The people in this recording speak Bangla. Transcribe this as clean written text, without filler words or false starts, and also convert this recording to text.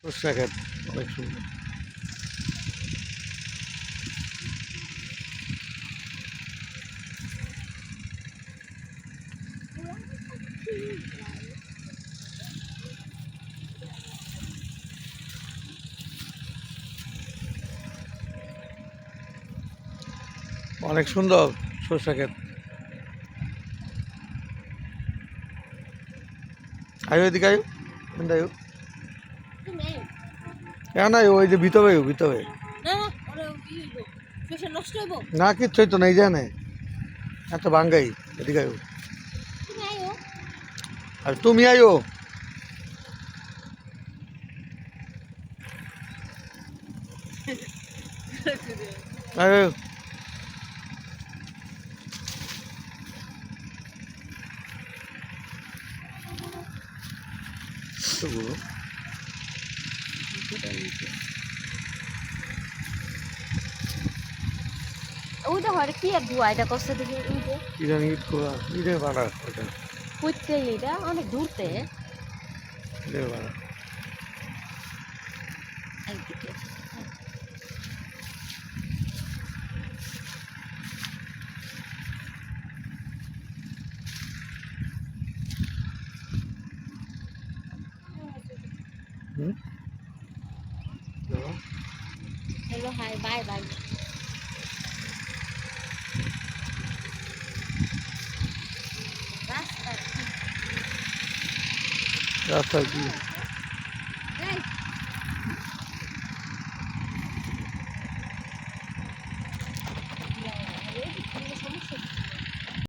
সরষে ক্ষেত অনেক সুন্দর। অনেক সুন্দর সরষে ক্ষেত। আয়ো এদিকে আয়ো, আয়ো কেন আয়ো, ওই যে ভিতরে আয়ো, ভিতরে না কিচ্ছুই তো নেই জানে এত ভাঙ্গাই। এদিকে আয়ো, আর তুমি আয়ো। আয়ো ওইটা হয় কি আর ধোয়া এটা করছে দেখি ওইটা কি জানি ইট করা, ইটে ভাড়া ওটা, কইতে এটা অনেক দূরতে ইটে ভাড়া। এইদিকে হ্যালো হাই বাই বাই রাস্তা রাস্তা কি